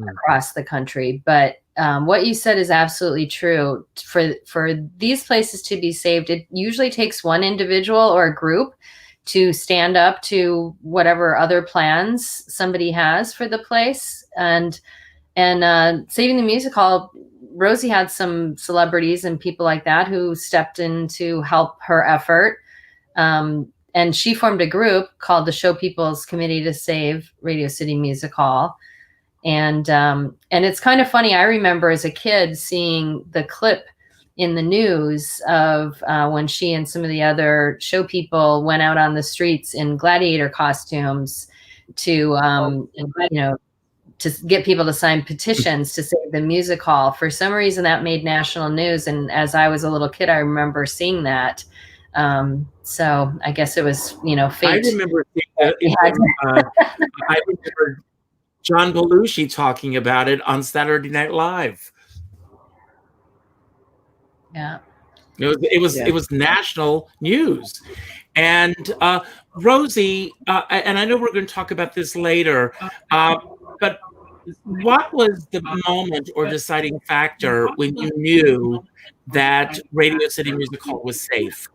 [SPEAKER 12] across the country. But what you said is absolutely true. For these places to be saved, it usually takes one individual or a group to stand up to whatever other plans somebody has for the place. And saving the music hall, Rosie had some celebrities and people like that who stepped in to help her effort. And she formed a group called the Show People's Committee to Save Radio City Music Hall. And it's kind of funny. I remember as a kid seeing the clip in the news of when she and some of the other show people went out on the streets in gladiator costumes to, to get people to sign petitions to save the music hall. For some reason that made national news. And as I was a little kid, I remember seeing that. So I guess it was, fate.
[SPEAKER 11] I remember, I remember John Belushi talking about it on Saturday Night Live.
[SPEAKER 12] Yeah.
[SPEAKER 11] It was national news. And Rosie, and I know we're going to talk about this later, but what was the moment or deciding factor when you knew that Radio City Music Hall was safe?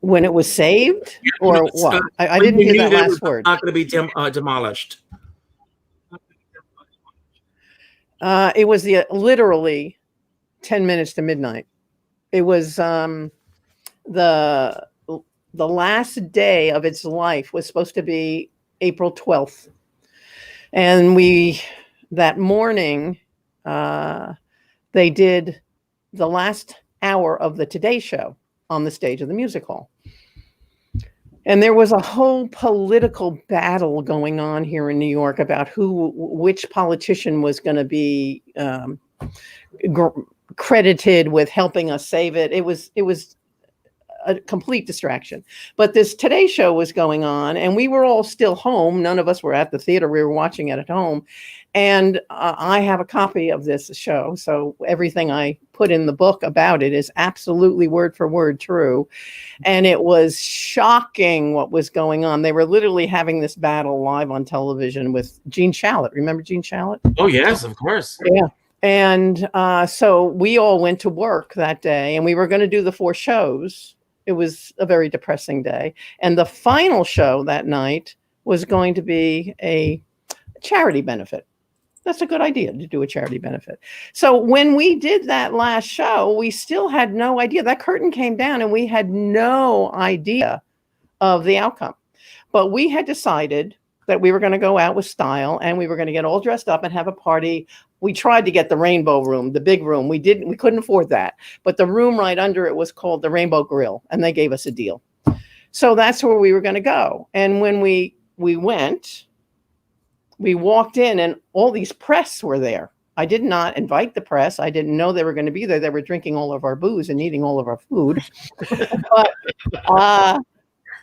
[SPEAKER 2] When it was saved, or what? I didn't hear that last word.
[SPEAKER 11] Not going to be demolished.
[SPEAKER 2] It was literally 10 minutes to midnight. It was the last day of its life was supposed to be April 12th. And that morning, they did the last hour of the Today Show on the stage of the music hall. And there was a whole political battle going on here in New York about which politician was going to be credited with helping us save it. It was a complete distraction. But this Today Show was going on, and we were all still home. None of us were at the theater. We were watching it at home. And I have a copy of this show. So everything I put in the book about it is absolutely word for word true. And it was shocking what was going on. They were literally having this battle live on television with Gene Shalit. Remember Gene Shalit?
[SPEAKER 11] Oh, yes, of course.
[SPEAKER 2] Yeah. And so we all went to work that day, and we were going to do the 4 shows. It was a very depressing day. And the final show that night was going to be a charity benefit. That's a good idea, to do a charity benefit. So when we did that last show, we still had no idea. That curtain came down and we had no idea of the outcome. But we had decided that we were going to go out with style, and we were going to get all dressed up and have a party. We tried to get the Rainbow Room, the big room. We couldn't afford that. But the room right under it was called the Rainbow Grill, and they gave us a deal. So that's where we were going to go. And when we went, we walked in, and all these press were there. I did not invite the press. I didn't know they were going to be there. They were drinking all of our booze and eating all of our food. But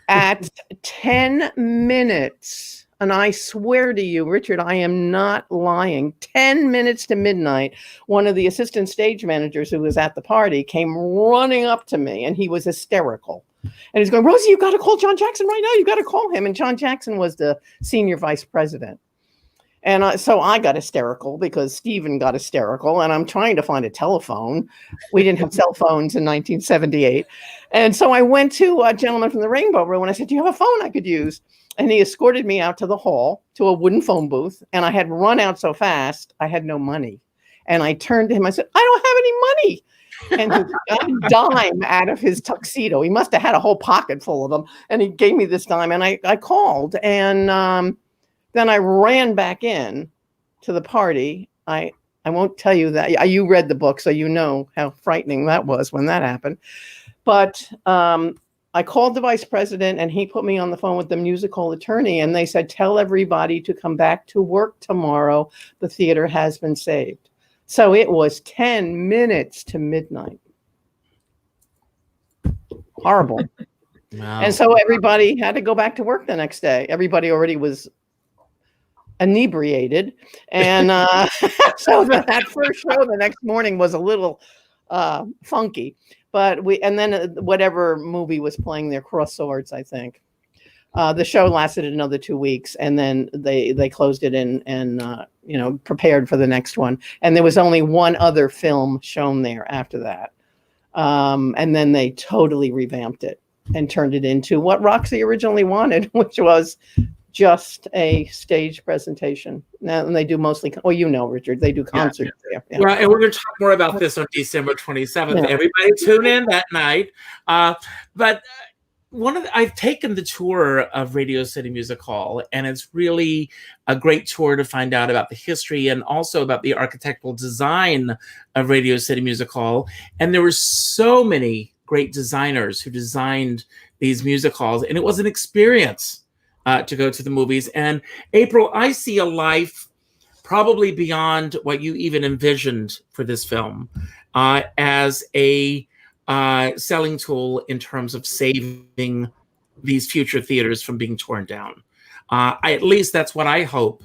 [SPEAKER 2] at 10 minutes, and I swear to you, Richard, I am not lying, 10 minutes to midnight, one of the assistant stage managers who was at the party came running up to me, and he was hysterical. And he's going, "Rosie, you got to call John Jackson right now. You got to call him." And John Jackson was the senior vice president. And so I got hysterical because Stephen got hysterical, and I'm trying to find a telephone. We didn't have cell phones in 1978. And so I went to a gentleman from the Rainbow Room, and I said, "Do you have a phone I could use?" And he escorted me out to the hall to a wooden phone booth. And I had run out so fast, I had no money. And I turned to him, I said, "I don't have any money." And he got a dime out of his tuxedo. He must have had a whole pocket full of them. And he gave me this dime, and I called. And then I ran back in to the party. I won't tell you that. You read the book, so you know how frightening that was when that happened. But I called the vice president, and he put me on the phone with the musical attorney, and they said, "Tell everybody to come back to work tomorrow. The theater has been saved." So it was 10 minutes to midnight. Horrible. Wow. And so everybody had to go back to work the next day. Everybody already was inebriated. And so that first show the next morning was a little funky. But and then whatever movie was playing there, Cross Swords, I think. The show lasted another 2 weeks, and then they closed it and prepared for the next one. And there was only one other film shown there after that. And then they totally revamped it and turned it into what Roxy originally wanted, which was just a stage presentation. Now, and they do mostly, Richard, they do concerts there. Yeah.
[SPEAKER 11] Well, and we're going to talk more about this on December 27th.
[SPEAKER 2] Yeah.
[SPEAKER 11] Everybody tune in that night. But I've taken the tour of Radio City Music Hall, and it's really a great tour to find out about the history and also about the architectural design of Radio City Music Hall. And there were so many great designers who designed these music halls, and it was an experience to go to the movies. And April, I see a life probably beyond what you even envisioned for this film as a selling tool in terms of saving these future theaters from being torn down. At least that's what I hope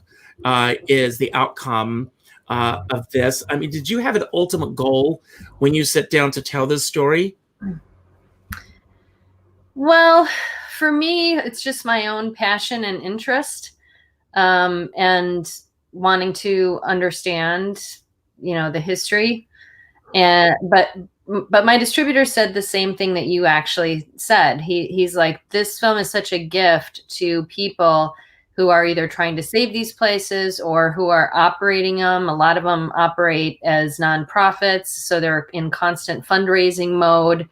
[SPEAKER 11] is the outcome of this. I mean, did you have an ultimate goal when you sit down to tell this story?
[SPEAKER 12] Well, for me, it's just my own passion and interest, and wanting to understand, the history. But my distributor said the same thing that you actually said. He's like, this film is such a gift to people who are either trying to save these places or who are operating them. A lot of them operate as nonprofits, so they're in constant fundraising mode.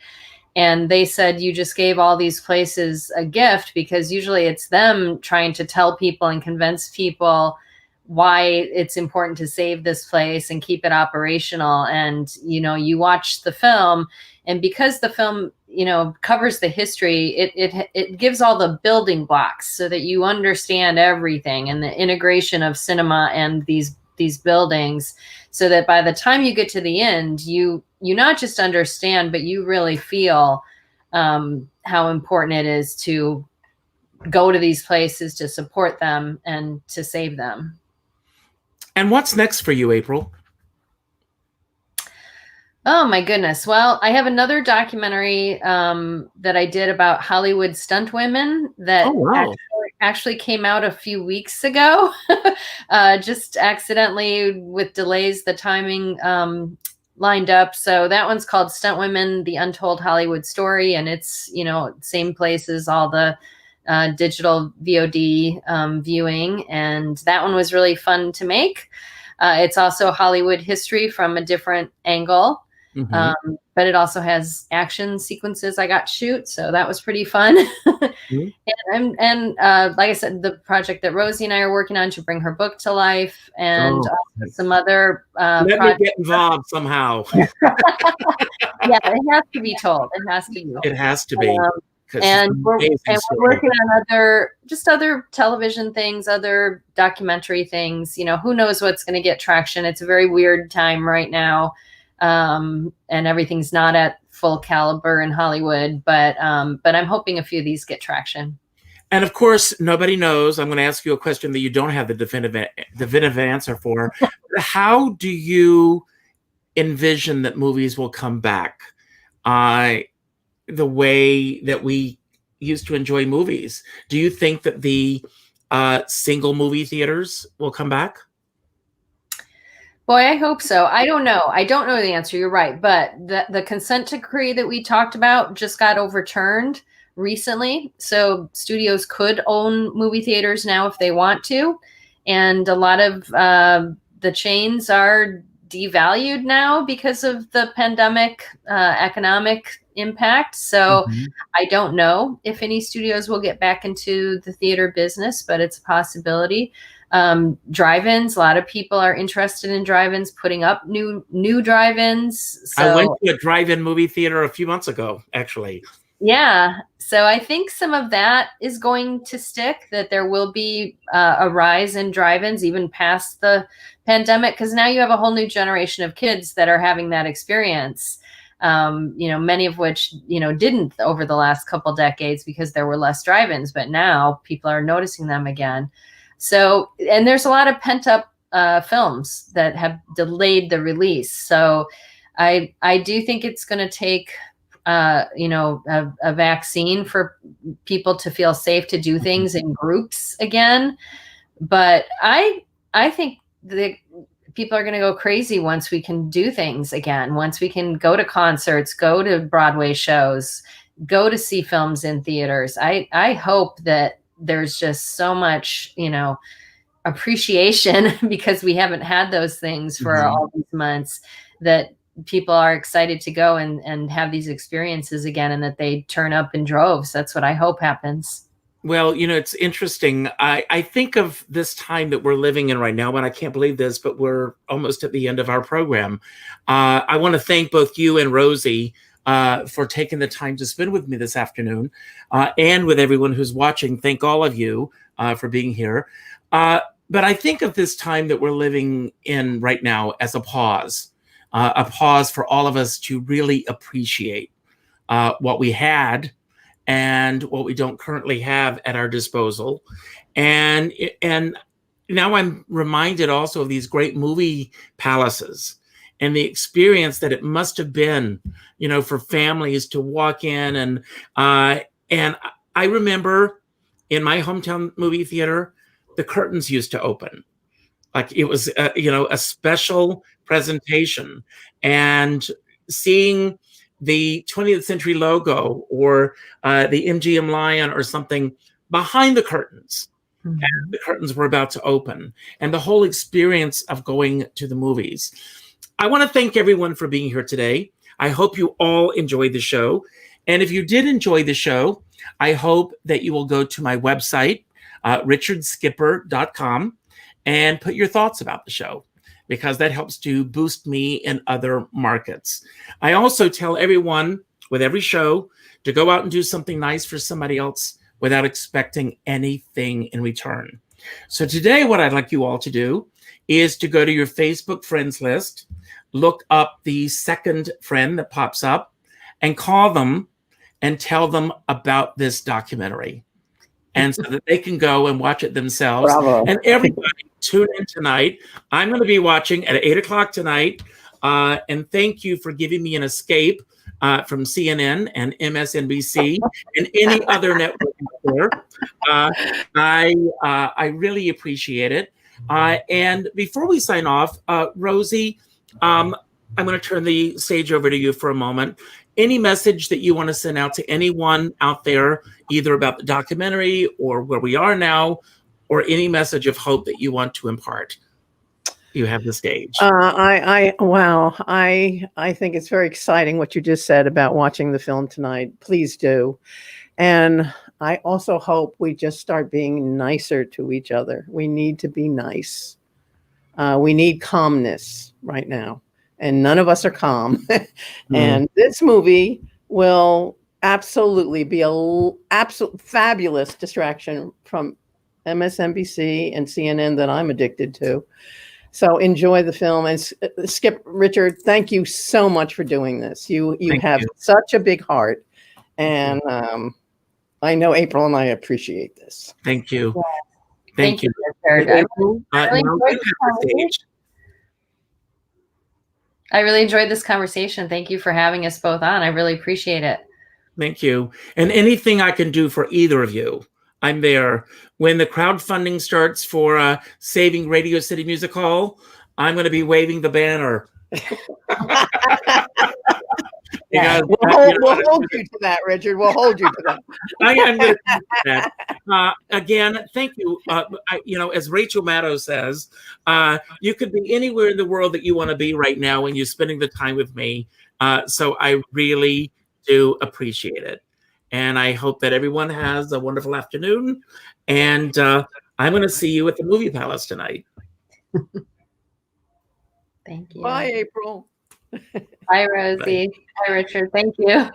[SPEAKER 12] And they said, you just gave all these places a gift, because usually it's them trying to tell people and convince people why it's important to save this place and keep it operational. And, you watch the film, and because the film, covers the history, it gives all the building blocks so that you understand everything and the integration of cinema and these buildings, so that by the time you get to the end, you not just understand, but you really feel how important it is to go to these places, to support them and to save them.
[SPEAKER 11] And what's next for you, April?
[SPEAKER 12] Oh my goodness. Well, I have another documentary that I did about Hollywood Stuntwomen that actually came out a few weeks ago. Just accidentally, with delays, the timing lined up. So that one's called Stuntwomen, the Untold Hollywood Story. And it's, same place as all the digital VOD viewing. And that one was really fun to make. It's also Hollywood history from a different angle. Mm-hmm. But it also has action sequences I got to shoot, so that was pretty fun. Mm-hmm. and like I said, the project that Rosie and I are working on to bring her book to life, and some other
[SPEAKER 11] let me get involved somehow.
[SPEAKER 12] Yeah, it has to be told. It has to be.
[SPEAKER 11] It has to be.
[SPEAKER 12] And we're working on other television things, other documentary things. Who knows what's going to get traction? It's a very weird time right now. And everything's not at full caliber in Hollywood, but I'm hoping a few of these get traction.
[SPEAKER 11] And of course, nobody knows. I'm going to ask you a question that you don't have the definitive answer for. How do you envision that movies will come back? The way that we used to enjoy movies. Do you think that the single movie theaters will come back?
[SPEAKER 12] Boy, I hope so. I don't know. I don't know the answer. You're right. But the consent decree that we talked about just got overturned recently. So studios could own movie theaters now if they want to. And a lot of the chains are devalued now because of the pandemic economic impact. So I don't know if any studios will get back into the theater business, but it's a possibility. Drive-ins, a lot of people are interested in drive-ins, putting up new drive-ins. So,
[SPEAKER 11] I went to a drive-in movie theater a few months ago, actually.
[SPEAKER 12] Yeah. So I think some of that is going to stick, that there will be a rise in drive-ins even past the pandemic, because now you have a whole new generation of kids that are having that experience. Many of which, didn't over the last couple decades because there were less drive-ins, but now people are noticing them again. So, and there's a lot of pent up films that have delayed the release. So I do think it's going to take, a vaccine for people to feel safe to do things in groups again. But I think that people are going to go crazy once we can do things again, once we can go to concerts, go to Broadway shows, go to see films in theaters. I hope that there's just so much, appreciation because we haven't had those things for all these months, that people are excited to go and have these experiences again, and that they turn up in droves. That's what I hope happens.
[SPEAKER 11] Well, it's interesting. I think of this time that we're living in right now, and I can't believe this, but we're almost at the end of our program. I want to thank both you and Rosie for taking the time to spend with me this afternoon, and with everyone who's watching. Thank all of you for being here. But I think of this time that we're living in right now as a pause for all of us to really appreciate what we had and what we don't currently have at our disposal. And now I'm reminded also of these great movie palaces and the experience that it must have been, for families to walk in. And I remember in my hometown movie theater, the curtains used to open. Like it was, a special presentation, and seeing the 20th century logo or the MGM Lion or something behind the curtains. And the curtains were about to open, and the whole experience of going to the movies. I want to thank everyone for being here today. I hope you all enjoyed the show. And if you did enjoy the show, I hope that you will go to my website, richardskipper.com, and put your thoughts about the show, because that helps to boost me in other markets. I also tell everyone with every show to go out and do something nice for somebody else without expecting anything in return. So today, what I'd like you all to do is to go to your Facebook friends list, look up the second friend that pops up, and call them and tell them about this documentary. And so that they can go and watch it themselves.
[SPEAKER 2] Bravo.
[SPEAKER 11] And everybody tune in tonight. I'm going to be watching at 8 o'clock tonight. And thank you for giving me an escape from CNN and MSNBC and any other network out there. I really appreciate it. And before we sign off, Rosie, I'm going to turn the stage over to you for a moment. Any message that you want to send out to anyone out there, either about the documentary or where we are now, or any message of hope that you want to impart? You have the stage.
[SPEAKER 2] Wow. I think it's very exciting what you just said about watching the film tonight. Please do. And I also hope we just start being nicer to each other. We need to be nice. We need calmness right now. And none of us are calm. And this movie will absolutely be an absolute fabulous distraction from MSNBC and CNN that I'm addicted to. So enjoy the film. And Richard, thank you so much for doing this. You have such a big heart. And I know April and I appreciate this.
[SPEAKER 11] Thank you.
[SPEAKER 12] Yeah.
[SPEAKER 11] Thank you.
[SPEAKER 12] April, I really enjoyed this conversation. Thank you for having us both on. I really appreciate it.
[SPEAKER 11] Thank you. And anything I can do for either of you, I'm there. When the crowdfunding starts for Saving Radio City Music Hall, I'm going to be waving the banner.
[SPEAKER 2] Yeah, we'll hold you to that, Richard. We'll hold you to that.
[SPEAKER 11] I am going to do that. Again, thank you. As Rachel Maddow says, you could be anywhere in the world that you want to be right now when you're spending the time with me. So I really do appreciate it. And I hope that everyone has a wonderful afternoon. And I'm going to see you at the Movie Palace tonight.
[SPEAKER 12] Thank you.
[SPEAKER 2] Bye, April.
[SPEAKER 12] Bye, Rosie. Bye, Richard. Thank you.